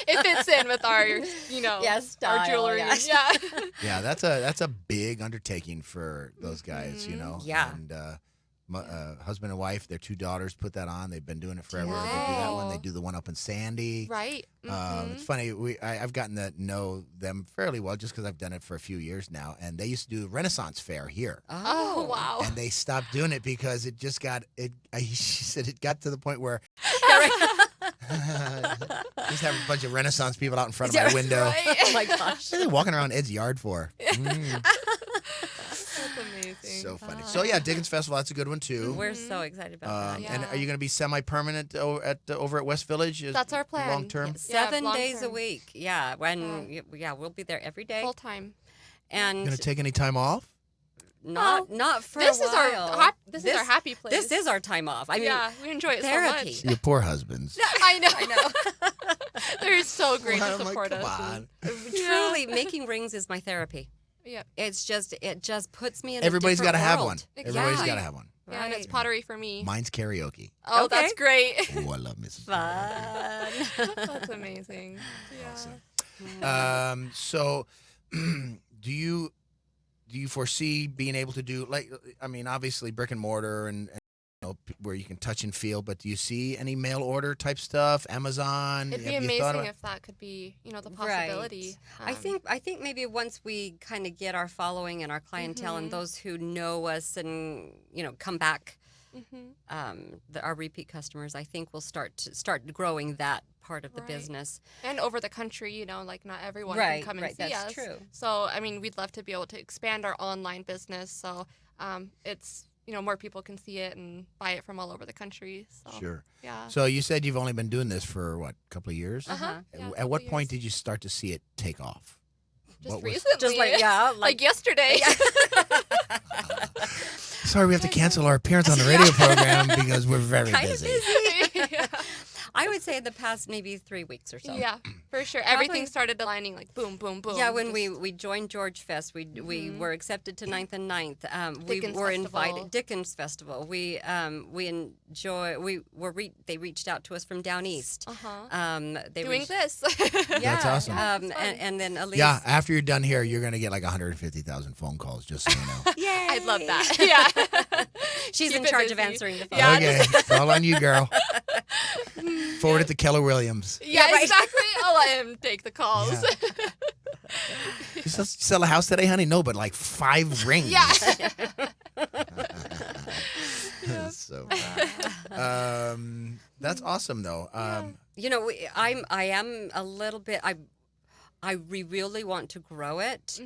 [SPEAKER 3] It fits in with our,
[SPEAKER 1] Yes, style,
[SPEAKER 3] our jewelry.
[SPEAKER 1] yes.
[SPEAKER 3] Yeah.
[SPEAKER 2] Yeah, that's a big undertaking for those guys,
[SPEAKER 1] Yeah.
[SPEAKER 2] And my, husband and wife, their 2 daughters put that on. They've been doing it forever. They do that one. They do the one up in Sandy.
[SPEAKER 3] Right.
[SPEAKER 2] It's funny. I've gotten to know them fairly well just because I've done it for a few years now. And they used to do the Renaissance Fair here.
[SPEAKER 3] Oh, wow.
[SPEAKER 2] And they stopped doing it because it just got it. She said it got to the point where just have a bunch of Renaissance people out in front of my window.
[SPEAKER 3] Right.
[SPEAKER 1] Oh my gosh.
[SPEAKER 2] What are they walking around Ed's yard for?
[SPEAKER 3] That's amazing.
[SPEAKER 2] So funny. So yeah, Dickens Festival. That's a good one too.
[SPEAKER 1] We're so excited about that.
[SPEAKER 2] And are you going to be semi-permanent over at West Village?
[SPEAKER 3] That's our plan.
[SPEAKER 2] Long term.
[SPEAKER 3] Yeah,
[SPEAKER 1] 7
[SPEAKER 3] long
[SPEAKER 1] days a
[SPEAKER 3] term.
[SPEAKER 1] week. Yeah. We'll be there every day.
[SPEAKER 3] Full time.
[SPEAKER 1] And
[SPEAKER 2] Going to take any time off?
[SPEAKER 1] not for
[SPEAKER 3] This
[SPEAKER 1] a
[SPEAKER 3] is
[SPEAKER 1] while.
[SPEAKER 3] our this is our happy place.
[SPEAKER 1] This is our time off. I mean,
[SPEAKER 3] yeah, we enjoy it
[SPEAKER 1] therapy.
[SPEAKER 3] so
[SPEAKER 2] Your poor husbands.
[SPEAKER 3] much. I know. They're so great to
[SPEAKER 2] I'm like,
[SPEAKER 3] support
[SPEAKER 2] come
[SPEAKER 3] us.
[SPEAKER 2] on.
[SPEAKER 1] Truly, making rings is my therapy.
[SPEAKER 3] Yeah.
[SPEAKER 1] It just puts me in.
[SPEAKER 2] Everybody's
[SPEAKER 1] got to
[SPEAKER 2] have one.
[SPEAKER 3] Exactly.
[SPEAKER 2] Everybody's got to have one.
[SPEAKER 3] Yeah, and it's
[SPEAKER 1] Right.
[SPEAKER 3] pottery for me.
[SPEAKER 2] Mine's karaoke.
[SPEAKER 3] Oh,
[SPEAKER 1] Okay.
[SPEAKER 3] that's great.
[SPEAKER 2] Oh, I love Mrs.
[SPEAKER 1] Fun.
[SPEAKER 3] That's amazing. Yeah.
[SPEAKER 2] So, do you foresee being able to do obviously brick and mortar and where you can touch and feel, but do you see any mail order type stuff, Amazon?
[SPEAKER 3] It'd be
[SPEAKER 2] Have you thought
[SPEAKER 3] amazing
[SPEAKER 2] about-
[SPEAKER 3] if that could be, the possibility.
[SPEAKER 1] Right. I think maybe once we kind of get our following and our clientele and those who know us and come back, our repeat customers, I think we'll start growing that part of the
[SPEAKER 3] Right.
[SPEAKER 1] business.
[SPEAKER 3] And over the country, like not everyone
[SPEAKER 1] Right,
[SPEAKER 3] can come and
[SPEAKER 1] right,
[SPEAKER 3] see
[SPEAKER 1] that's
[SPEAKER 3] us.
[SPEAKER 1] true.
[SPEAKER 3] So, we'd love to be able to expand our online business. So, it's, more people can see it and buy it from all over the country. So,
[SPEAKER 2] Sure.
[SPEAKER 3] Yeah.
[SPEAKER 2] So you said you've only been doing this for what, a couple of years?
[SPEAKER 3] Uh-huh. Yeah,
[SPEAKER 2] At what
[SPEAKER 3] couple
[SPEAKER 2] point
[SPEAKER 3] years.
[SPEAKER 2] did you start to see it take off?
[SPEAKER 3] Just
[SPEAKER 2] What was-
[SPEAKER 3] recently.
[SPEAKER 1] Just
[SPEAKER 3] like yesterday.
[SPEAKER 2] Sorry, we have to cancel our appearance on the radio program because we're very
[SPEAKER 1] Kind of
[SPEAKER 2] busy.
[SPEAKER 3] yeah.
[SPEAKER 1] I would say in the past maybe 3 weeks or so.
[SPEAKER 3] Yeah, for sure.
[SPEAKER 1] Probably-
[SPEAKER 3] Everything started aligning like boom, boom, boom.
[SPEAKER 1] Yeah, when
[SPEAKER 3] Just-
[SPEAKER 1] we joined George Fest, we were accepted to 9th and 9th. We
[SPEAKER 3] Dickens
[SPEAKER 1] were
[SPEAKER 3] Festival.
[SPEAKER 1] invited Dickens Festival. They reached out to us from down east. They
[SPEAKER 3] doing
[SPEAKER 1] reached-
[SPEAKER 3] this.
[SPEAKER 1] Yeah,
[SPEAKER 2] That's awesome.
[SPEAKER 1] And then Elise.
[SPEAKER 2] Yeah, after you're done here, you're going to get like 150,000 phone calls, just so you know.
[SPEAKER 1] Yay!
[SPEAKER 3] I'd love that. Yeah.
[SPEAKER 1] She's
[SPEAKER 3] Keep
[SPEAKER 1] in
[SPEAKER 3] it
[SPEAKER 1] charge of
[SPEAKER 3] busy.
[SPEAKER 1] answering the phone.
[SPEAKER 3] Yeah,
[SPEAKER 2] Okay, it's all on you, girl. Forward it to Keller Williams.
[SPEAKER 3] Yeah,
[SPEAKER 1] right.
[SPEAKER 3] exactly. I'll let him take the calls.
[SPEAKER 2] You sell a house today, honey? No, but like 5 rings.
[SPEAKER 3] Yeah.
[SPEAKER 2] So, that's awesome, though.
[SPEAKER 1] I am a little bit. We really want to grow it,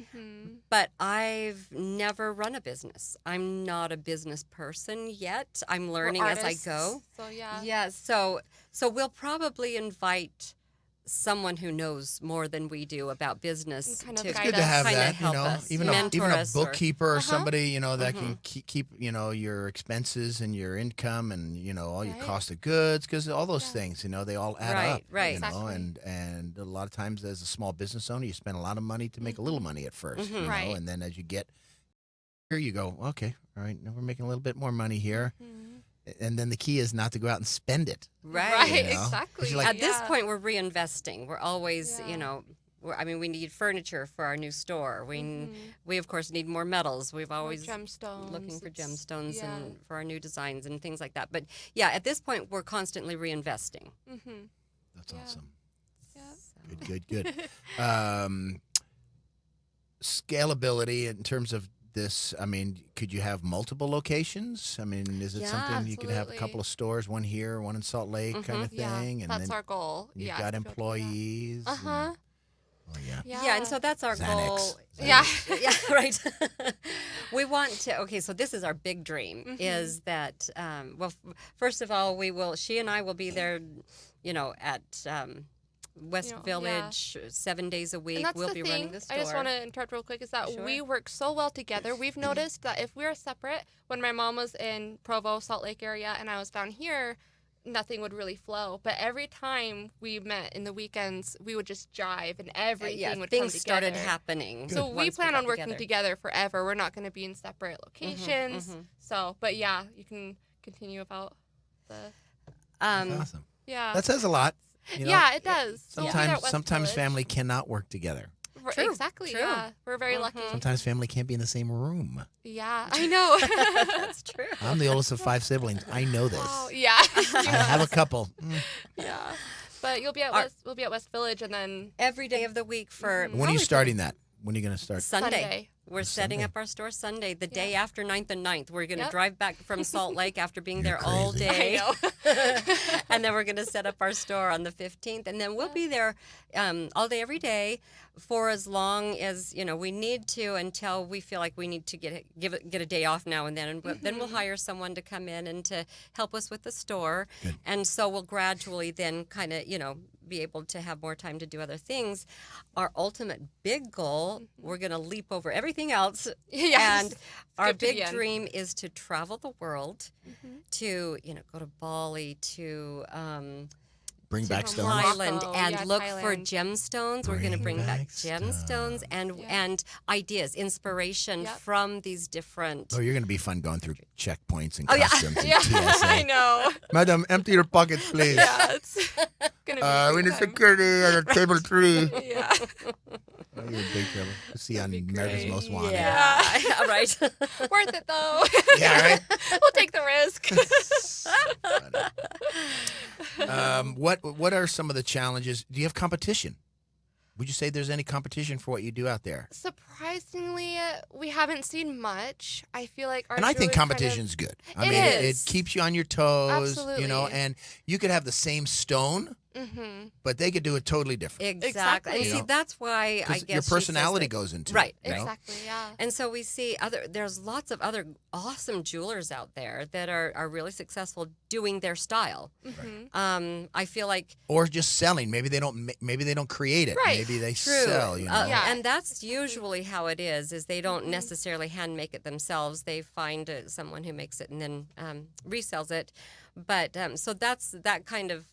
[SPEAKER 1] but I've never run a business. I'm not a business person yet. I'm learning
[SPEAKER 3] We're
[SPEAKER 1] as I
[SPEAKER 3] artists,
[SPEAKER 1] go.
[SPEAKER 3] So yeah.
[SPEAKER 1] Yeah, so we'll probably invite someone who knows more than we do about business
[SPEAKER 3] And kind of
[SPEAKER 1] to
[SPEAKER 2] It's
[SPEAKER 3] guide
[SPEAKER 2] good to
[SPEAKER 3] us.
[SPEAKER 2] have
[SPEAKER 1] kinda
[SPEAKER 2] that,
[SPEAKER 1] help us,
[SPEAKER 2] even
[SPEAKER 1] mentor
[SPEAKER 2] a
[SPEAKER 1] us or-
[SPEAKER 2] bookkeeper or somebody, that can keep, your expenses and your income and, all your
[SPEAKER 3] Right.
[SPEAKER 2] cost of goods, because all those things, they all add up.
[SPEAKER 1] Right.
[SPEAKER 3] Exactly.
[SPEAKER 2] And a lot of times as a small business owner, you spend a lot of money to make a little money at first,
[SPEAKER 3] Right.
[SPEAKER 2] and then as you get here, you go, okay, all right, now we're making a little bit more money here. And then the key is not to go out and spend it.
[SPEAKER 3] Right,
[SPEAKER 2] You know? 'Cause
[SPEAKER 3] exactly.
[SPEAKER 2] you're like-
[SPEAKER 1] At this
[SPEAKER 3] Yeah.
[SPEAKER 1] point, we're reinvesting. We're always,
[SPEAKER 3] Yeah.
[SPEAKER 1] we need furniture for our new store. We of course need more metals. We've always
[SPEAKER 3] gemstones.
[SPEAKER 1] looking for
[SPEAKER 3] It's-
[SPEAKER 1] gemstones
[SPEAKER 3] yeah.
[SPEAKER 1] and for our new designs and things like that. But yeah, at this point, we're constantly reinvesting.
[SPEAKER 2] That's
[SPEAKER 3] Yeah.
[SPEAKER 2] awesome.
[SPEAKER 3] Yeah.
[SPEAKER 2] Good. Scalability in terms of this, could you have multiple locations? Is it
[SPEAKER 1] Yeah,
[SPEAKER 2] something you could have a
[SPEAKER 3] absolutely.
[SPEAKER 2] couple of stores, one here, one in Salt Lake kind of
[SPEAKER 3] Yeah,
[SPEAKER 2] thing? And
[SPEAKER 3] that's
[SPEAKER 2] then
[SPEAKER 3] our goal.
[SPEAKER 2] you've
[SPEAKER 3] Yeah,
[SPEAKER 2] got
[SPEAKER 3] to be able to do that.
[SPEAKER 2] employees.
[SPEAKER 3] Uh-huh.
[SPEAKER 2] Oh, yeah.
[SPEAKER 1] Yeah, and so that's our
[SPEAKER 2] Xanax.
[SPEAKER 1] goal.
[SPEAKER 3] Yeah.
[SPEAKER 1] Yeah, right. We want to. Okay, so this is our big dream. Is that first of all, she and I will be there, at West
[SPEAKER 3] Yeah.
[SPEAKER 1] Village 7 days a week.
[SPEAKER 3] And that's
[SPEAKER 1] We'll
[SPEAKER 3] the
[SPEAKER 1] be
[SPEAKER 3] thing.
[SPEAKER 1] running the store.
[SPEAKER 3] I just want to interrupt real quick. Is that
[SPEAKER 1] Sure.
[SPEAKER 3] we work so well together. We've noticed that if we are separate, when my mom was in Provo, Salt Lake area, and I was down here, nothing would really flow. But every time we met in the weekends, we would just jive, and everything would come
[SPEAKER 1] things
[SPEAKER 3] together.
[SPEAKER 1] started happening.
[SPEAKER 3] So we
[SPEAKER 1] once
[SPEAKER 3] plan
[SPEAKER 1] got
[SPEAKER 3] on working together forever. We're not going to be in separate locations. So, but yeah, you can continue about the.
[SPEAKER 2] That's awesome.
[SPEAKER 3] Yeah.
[SPEAKER 2] That says a lot.
[SPEAKER 3] Yeah, it does. We'll be there at West
[SPEAKER 2] Sometimes
[SPEAKER 3] Village.
[SPEAKER 2] family cannot work together.
[SPEAKER 1] True,
[SPEAKER 3] Exactly.
[SPEAKER 1] true.
[SPEAKER 3] Yeah, we're very lucky.
[SPEAKER 2] Sometimes family can't be in the same room.
[SPEAKER 3] Yeah, I know.
[SPEAKER 1] That's true.
[SPEAKER 2] I'm the oldest of 5 siblings. I know this.
[SPEAKER 3] Oh, yeah.
[SPEAKER 2] I have a couple.
[SPEAKER 3] Yeah. But we'll be at West Village and then
[SPEAKER 1] Every day of the week for
[SPEAKER 2] When are you starting that? When are you going to start?
[SPEAKER 1] Sunday. We're setting
[SPEAKER 2] Sunday.
[SPEAKER 1] up our store Sunday, the day after 9th and 9th. We're going to
[SPEAKER 3] Yep.
[SPEAKER 1] drive back from Salt Lake after being
[SPEAKER 2] You're
[SPEAKER 1] there all
[SPEAKER 2] crazy.
[SPEAKER 1] day.
[SPEAKER 3] I know.
[SPEAKER 1] And then we're going to set up our store on the 15th. And then we'll be there all day, every day for as long as, we need to until we feel like we need to get a day off now and then. And then we'll hire someone to come in and to help us with the store.
[SPEAKER 2] Good.
[SPEAKER 1] And so we'll gradually then kind of, be able to have more time to do other things. Our ultimate big goal, we're going to leap over everything else.
[SPEAKER 3] Yes.
[SPEAKER 1] And our
[SPEAKER 3] Skip to the
[SPEAKER 1] big
[SPEAKER 3] end.
[SPEAKER 1] dream is to travel the world, to, go to Bali, to
[SPEAKER 2] Bring back stones.
[SPEAKER 1] Thailand
[SPEAKER 3] Morocco,
[SPEAKER 1] and
[SPEAKER 3] yeah,
[SPEAKER 1] look for
[SPEAKER 3] Thailand.
[SPEAKER 1] gemstones. We're going to bring back gemstones
[SPEAKER 3] Yeah.
[SPEAKER 1] and ideas, inspiration
[SPEAKER 3] Yep.
[SPEAKER 1] from these different.
[SPEAKER 2] Oh, you're going to be fun going through checkpoints and
[SPEAKER 1] Oh, yeah.
[SPEAKER 2] customs and
[SPEAKER 3] Yeah,
[SPEAKER 2] TSA.
[SPEAKER 3] I know.
[SPEAKER 2] Madam, empty your pockets, please.
[SPEAKER 3] Yeah, it's gonna be a
[SPEAKER 2] We
[SPEAKER 3] good
[SPEAKER 2] need
[SPEAKER 3] time.
[SPEAKER 2] security at table 3.
[SPEAKER 3] Yeah.
[SPEAKER 2] Oh, you're in big trouble. To see on
[SPEAKER 3] That'd be
[SPEAKER 2] America's
[SPEAKER 3] great.
[SPEAKER 2] Most Wanted.
[SPEAKER 1] Yeah, right.
[SPEAKER 3] Worth it though.
[SPEAKER 2] Yeah, right?
[SPEAKER 3] We'll take the risk.
[SPEAKER 2] What are some of the challenges? Do you have competition? Would you say there's any competition for what you do out there?
[SPEAKER 3] Surprisingly, we haven't seen much. I feel like our
[SPEAKER 2] And I think
[SPEAKER 3] jewelry kind of-
[SPEAKER 2] competition's good. I
[SPEAKER 3] It
[SPEAKER 2] mean, it
[SPEAKER 3] is.
[SPEAKER 2] keeps you on your toes, you know,
[SPEAKER 3] Absolutely.
[SPEAKER 2] and you could have the same stone,
[SPEAKER 3] Mhm.
[SPEAKER 2] but they could do it totally different.
[SPEAKER 1] Exactly. And
[SPEAKER 3] Exactly.
[SPEAKER 1] see, that's why I
[SPEAKER 2] 'Cause
[SPEAKER 1] guess
[SPEAKER 2] your
[SPEAKER 1] she says
[SPEAKER 2] personality
[SPEAKER 1] that-
[SPEAKER 2] goes into
[SPEAKER 1] right.
[SPEAKER 2] it. You know?
[SPEAKER 3] Exactly. Yeah.
[SPEAKER 1] And so we see there's lots of other awesome jewelers out there that are really successful doing their style.
[SPEAKER 3] Mhm.
[SPEAKER 1] I feel like
[SPEAKER 2] Or just selling. Maybe they don't create it.
[SPEAKER 3] Right.
[SPEAKER 2] Maybe they
[SPEAKER 1] true.
[SPEAKER 2] sell. You know.
[SPEAKER 3] Yeah.
[SPEAKER 1] And that's usually how it is they don't necessarily hand make it themselves. They find someone who makes it and then resells it. But so that kind of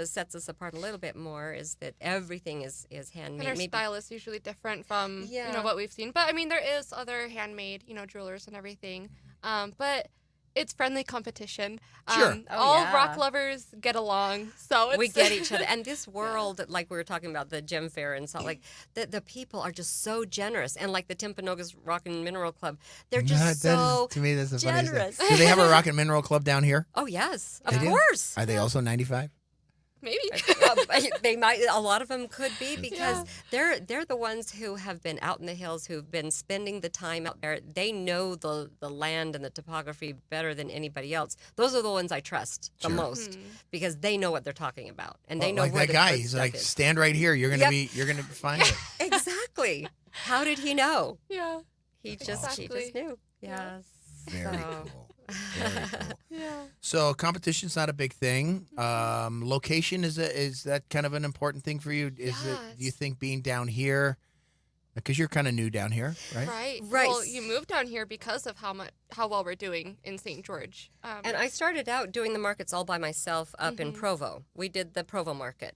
[SPEAKER 1] sets us apart a little bit more is that everything is handmade.
[SPEAKER 3] And our
[SPEAKER 1] Maybe-
[SPEAKER 3] style is usually different from
[SPEAKER 1] Yeah.
[SPEAKER 3] what we've seen. But I mean, there is other handmade jewelers and everything. But it's friendly competition.
[SPEAKER 2] Sure.
[SPEAKER 3] All
[SPEAKER 1] yeah.
[SPEAKER 3] rock lovers get along, so it's,
[SPEAKER 1] we get each other. And this world, like we were talking about the gem fair and Salt Lake, the people are just so generous. And like the Timpanogos Rock and Mineral Club, they're just so
[SPEAKER 2] to me, that's the
[SPEAKER 1] generous.
[SPEAKER 2] funniest thing. Do they have a rock and mineral club down here?
[SPEAKER 1] Oh yes, of
[SPEAKER 2] They do?
[SPEAKER 1] course.
[SPEAKER 2] Are they also 95?
[SPEAKER 3] maybe.
[SPEAKER 1] They might. A lot of them could be because they're the ones who have been out in the hills, who've been spending the time out there. They know the land and the topography better than anybody else. Those are the ones I trust the
[SPEAKER 2] Sure.
[SPEAKER 1] most because they know what they're talking about and they
[SPEAKER 2] Well,
[SPEAKER 1] know
[SPEAKER 2] like
[SPEAKER 1] where
[SPEAKER 2] that
[SPEAKER 1] the
[SPEAKER 2] guy.
[SPEAKER 1] good
[SPEAKER 2] He's
[SPEAKER 1] stuff
[SPEAKER 2] like,
[SPEAKER 1] is.
[SPEAKER 2] stand right here. You're gonna find it.
[SPEAKER 1] Exactly. How did he know?
[SPEAKER 3] Yeah.
[SPEAKER 1] He just
[SPEAKER 3] Exactly.
[SPEAKER 1] knew. Yes.
[SPEAKER 2] Very
[SPEAKER 1] So-
[SPEAKER 2] cool. Very cool.
[SPEAKER 3] Yeah.
[SPEAKER 2] So competition's not a big thing. Location is that kind of an important thing for you? Is it? Do you
[SPEAKER 3] Yes.
[SPEAKER 2] think being down here, because you're kind of new down here, right?
[SPEAKER 3] Right.
[SPEAKER 1] Right.
[SPEAKER 3] Well, you moved down here because of how well we're doing in St. George.
[SPEAKER 1] And I started out doing the markets all by myself up in Provo. We did the Provo market.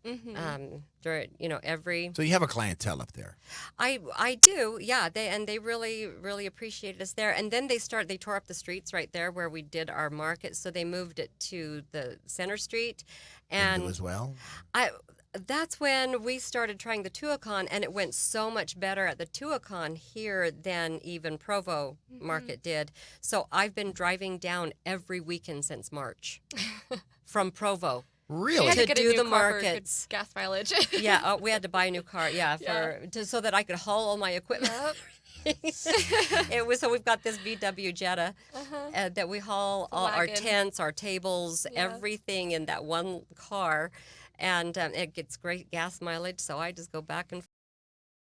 [SPEAKER 1] During every
[SPEAKER 2] So you have a clientele up there.
[SPEAKER 1] I do, yeah. They really appreciated us there. And then they tore up the streets right there where we did our market. So they moved it to the center street,
[SPEAKER 2] They
[SPEAKER 1] and
[SPEAKER 2] do as well.
[SPEAKER 1] that's when we started trying the Tuacahn, and it went so much better at the Tuacahn here than even Provo market did. So I've been driving down every weekend since March from Provo.
[SPEAKER 2] Really?
[SPEAKER 3] We had to
[SPEAKER 1] to
[SPEAKER 3] get a
[SPEAKER 1] do
[SPEAKER 3] new
[SPEAKER 1] the
[SPEAKER 3] car for good
[SPEAKER 1] markets.
[SPEAKER 3] gas mileage.
[SPEAKER 1] Yeah, we had to buy a new car. Yeah, so that I could haul all my equipment. It was so we've got this VW Jetta that we haul all our
[SPEAKER 3] wagon.
[SPEAKER 1] tents, our tables, everything in that one car, and it gets great gas mileage. So I just go back and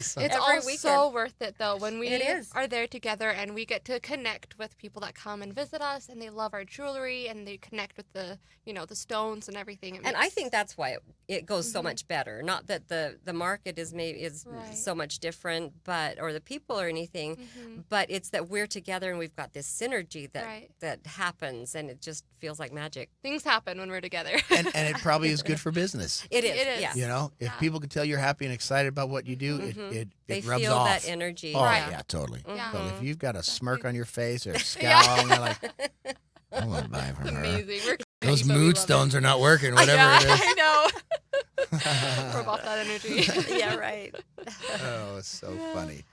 [SPEAKER 3] It's
[SPEAKER 1] every
[SPEAKER 3] all
[SPEAKER 1] weekend.
[SPEAKER 3] so worth it though when we
[SPEAKER 1] It is.
[SPEAKER 3] are there together and we get to connect with people that come and visit us and they love our jewelry and they connect with the the stones and everything. It
[SPEAKER 1] And I
[SPEAKER 3] makes-
[SPEAKER 1] think that's why it goes so much better. Not that the market is
[SPEAKER 3] Right.
[SPEAKER 1] so much different, or the people or anything, but it's that we're together and we've got this synergy
[SPEAKER 3] Right.
[SPEAKER 1] that happens, and it just feels like magic.
[SPEAKER 3] things happen when we're together.
[SPEAKER 2] and it probably is good for business.
[SPEAKER 1] It is.
[SPEAKER 3] It is.
[SPEAKER 1] Yeah.
[SPEAKER 2] You know, if people can tell you're happy and excited about what you do, it
[SPEAKER 1] They
[SPEAKER 2] rubs
[SPEAKER 1] feel
[SPEAKER 2] off.
[SPEAKER 1] that energy.
[SPEAKER 2] Oh
[SPEAKER 3] Right.
[SPEAKER 2] yeah, totally.
[SPEAKER 3] Yeah.
[SPEAKER 2] Totally. If you've got a smirk on your face or a scowl,
[SPEAKER 3] Yeah.
[SPEAKER 2] and you're like, I want to buy from her.
[SPEAKER 3] Amazing. We're
[SPEAKER 2] Those
[SPEAKER 3] crazy, but we
[SPEAKER 2] mood
[SPEAKER 3] love
[SPEAKER 2] stones
[SPEAKER 3] it.
[SPEAKER 2] are not working. Whatever
[SPEAKER 3] yeah,
[SPEAKER 2] it is.
[SPEAKER 3] I know. Rub off that energy.
[SPEAKER 1] Yeah, right.
[SPEAKER 2] Oh, it's so funny.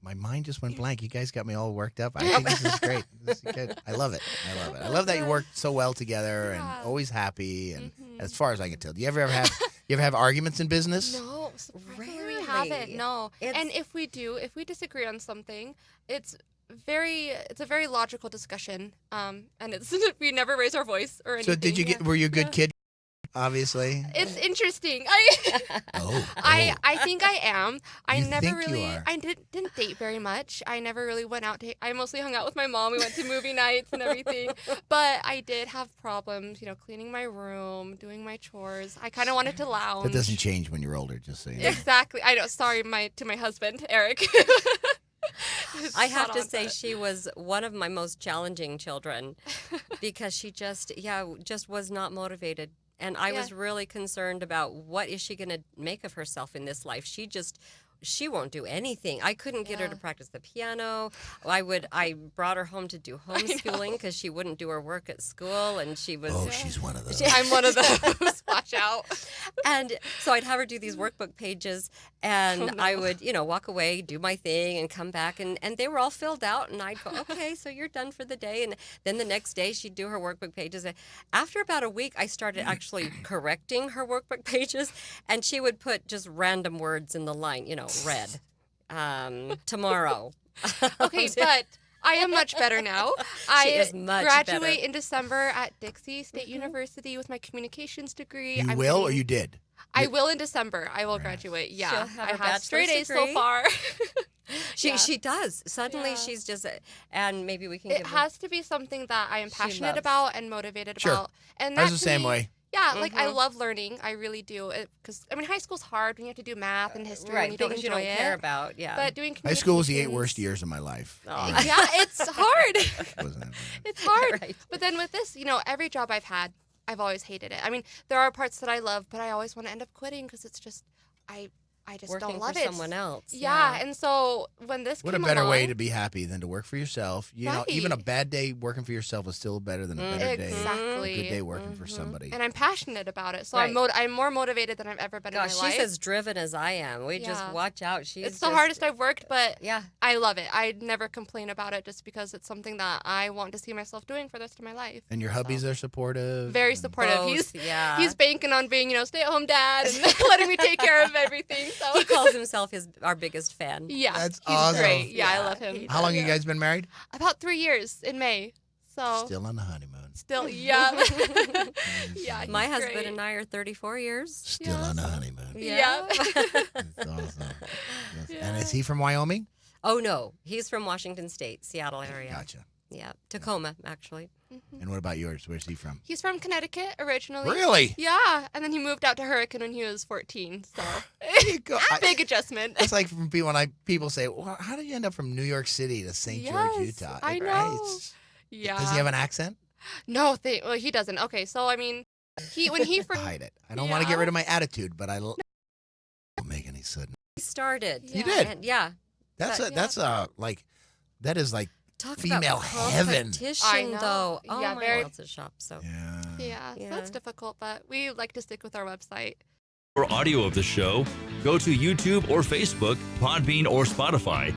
[SPEAKER 2] My mind just went blank. You guys got me all worked up. I think this is great. This is good. I love it. I love it. I love that you work so well together and
[SPEAKER 3] Yeah.
[SPEAKER 2] always happy. And as far as I can tell, do you ever have arguments in business?
[SPEAKER 3] No, surprisingly we
[SPEAKER 1] Rarely.
[SPEAKER 3] haven't. No.
[SPEAKER 1] It's-
[SPEAKER 3] And if we disagree on something, it's a very logical discussion. And it's we never raise our voice or anything.
[SPEAKER 2] So did you were you a good kid? Obviously.
[SPEAKER 3] It's interesting.
[SPEAKER 2] Oh.
[SPEAKER 3] I think I am. I
[SPEAKER 2] You
[SPEAKER 3] never
[SPEAKER 2] think you
[SPEAKER 3] really
[SPEAKER 2] are.
[SPEAKER 3] I didn't date very much. I never really went out I mostly hung out with my mom. We went to movie nights and everything. But I did have problems, cleaning my room, doing my chores. I kind of wanted to lounge.
[SPEAKER 2] That doesn't change when you're older, just so you know.
[SPEAKER 3] Exactly. I know. Sorry to my husband, Eric.
[SPEAKER 1] I have
[SPEAKER 3] spot
[SPEAKER 1] to
[SPEAKER 3] on,
[SPEAKER 1] say
[SPEAKER 3] but-
[SPEAKER 1] she was one of my most challenging children because she just was not motivated. And I was really concerned about what is she going to make of herself in this life. She won't do anything. I couldn't get her to practice the piano. I brought her home to do homeschooling because she wouldn't do her work at school, and she was.
[SPEAKER 2] Oh, she's one of those.
[SPEAKER 3] I'm one of those. Watch out.
[SPEAKER 1] And so I'd have her do these workbook pages, and I would, walk away, do my thing, and come back, and they were all filled out, and I'd go, okay, so you're done for the day. And then the next day, she'd do her workbook pages. And after about a week, I started actually correcting her workbook pages, and she would put just random words in the line, red, tomorrow.
[SPEAKER 3] Okay, but I am much better now.
[SPEAKER 1] She is much
[SPEAKER 3] graduate
[SPEAKER 1] better.
[SPEAKER 3] in December at Dixie State University with my communications degree.
[SPEAKER 2] You will or you did?
[SPEAKER 3] I will in December. I will graduate. Yeah,
[SPEAKER 1] She'll have
[SPEAKER 3] I
[SPEAKER 1] her
[SPEAKER 3] have straight A's
[SPEAKER 1] bachelor's
[SPEAKER 3] so far.
[SPEAKER 1] She does. Suddenly she's just, and maybe we can
[SPEAKER 3] It
[SPEAKER 1] give her.
[SPEAKER 3] has to be something that I am passionate
[SPEAKER 1] loves.
[SPEAKER 3] about and motivated
[SPEAKER 2] Sure.
[SPEAKER 3] about. And
[SPEAKER 2] I was
[SPEAKER 3] that
[SPEAKER 2] the
[SPEAKER 3] to
[SPEAKER 2] same
[SPEAKER 3] me-
[SPEAKER 2] way.
[SPEAKER 3] Yeah, like I love learning. I really do. Because high school's hard when you have to do math and history when
[SPEAKER 1] Right,
[SPEAKER 3] you don't
[SPEAKER 1] things
[SPEAKER 3] enjoy
[SPEAKER 1] you don't
[SPEAKER 3] it.
[SPEAKER 1] care about, yeah.
[SPEAKER 3] But doing
[SPEAKER 2] High school was the 8
[SPEAKER 3] communications-
[SPEAKER 2] worst years of my life.
[SPEAKER 1] Oh.
[SPEAKER 3] Yeah, it's hard.
[SPEAKER 2] Wasn't it?
[SPEAKER 3] It's hard.
[SPEAKER 1] Right.
[SPEAKER 3] But then with this, every job I've had, I've always hated it. I mean, there are parts that I love, but I always want to end up quitting because it's just, I just
[SPEAKER 1] Working
[SPEAKER 3] don't love
[SPEAKER 1] for
[SPEAKER 3] it.
[SPEAKER 1] someone else.
[SPEAKER 3] Yeah, and so when this
[SPEAKER 2] What a
[SPEAKER 3] came
[SPEAKER 2] better way
[SPEAKER 3] along-
[SPEAKER 2] to be happy than to work for yourself. Even a
[SPEAKER 3] Right.
[SPEAKER 2] bad day working for yourself is still better than a better day.
[SPEAKER 3] Exactly.
[SPEAKER 2] Good day working for somebody.
[SPEAKER 3] And I'm passionate about it, so
[SPEAKER 1] Right.
[SPEAKER 3] I'm more motivated than I've ever been
[SPEAKER 1] Gosh,
[SPEAKER 3] in my life.
[SPEAKER 1] she's as driven as I am. We just
[SPEAKER 3] Yeah.
[SPEAKER 1] watch out. She's
[SPEAKER 3] It's the
[SPEAKER 1] just-
[SPEAKER 3] hardest I've worked, but
[SPEAKER 1] Yeah.
[SPEAKER 3] I love it. I never complain about it just because it's something that I want to see myself doing for the rest of my life.
[SPEAKER 2] And your hubbies are supportive.
[SPEAKER 3] Very
[SPEAKER 2] and-
[SPEAKER 3] supportive.
[SPEAKER 1] Both,
[SPEAKER 3] He's banking on being, stay-at-home dad and letting me take care of everything. So
[SPEAKER 1] He calls himself our biggest fan.
[SPEAKER 3] yeah,
[SPEAKER 2] That's
[SPEAKER 3] he's
[SPEAKER 2] awesome.
[SPEAKER 3] great. Yeah, I
[SPEAKER 1] Yeah,
[SPEAKER 3] love him.
[SPEAKER 1] he
[SPEAKER 2] How long you guys been married?
[SPEAKER 3] About 3 years in May. So
[SPEAKER 2] Still on the honeymoon.
[SPEAKER 3] yeah. Yeah.
[SPEAKER 1] My
[SPEAKER 3] he's
[SPEAKER 1] husband
[SPEAKER 3] great.
[SPEAKER 1] and I are 34 years.
[SPEAKER 2] Still on the honeymoon.
[SPEAKER 3] Yeah.
[SPEAKER 2] That's awesome. Yes. And is he from Wyoming?
[SPEAKER 1] Oh, no. He's from Washington State, Seattle area.
[SPEAKER 2] Gotcha.
[SPEAKER 1] Yeah. Tacoma, actually.
[SPEAKER 2] And what about yours? Where's he from?
[SPEAKER 3] He's from Connecticut originally.
[SPEAKER 2] Really?
[SPEAKER 3] Yeah, and then he moved out to Hurricane when he was 14. So
[SPEAKER 2] There you go.
[SPEAKER 3] big adjustment.
[SPEAKER 2] That's like from people when people say, "Well, how did you end up from New York City to St. George,
[SPEAKER 3] Yes,
[SPEAKER 2] Utah?"
[SPEAKER 3] I
[SPEAKER 2] Like,
[SPEAKER 3] know. Yeah.
[SPEAKER 2] Does he have an accent?
[SPEAKER 3] No, well, he doesn't. Okay, so I mean, when he first
[SPEAKER 2] Hide it. I don't want to get rid of my attitude, but I don't make any sudden.
[SPEAKER 1] He started.
[SPEAKER 2] You did?
[SPEAKER 1] And, yeah.
[SPEAKER 2] That is like
[SPEAKER 1] Talk
[SPEAKER 2] female
[SPEAKER 1] about
[SPEAKER 2] heaven.
[SPEAKER 1] competition,
[SPEAKER 3] I know.
[SPEAKER 1] though. Oh,
[SPEAKER 3] Yeah,
[SPEAKER 1] my
[SPEAKER 3] very-
[SPEAKER 1] else is shop. So
[SPEAKER 3] Yeah, so that's difficult, but we like to stick with our website.
[SPEAKER 6] For audio of the show, go to YouTube or Facebook, Podbean or Spotify,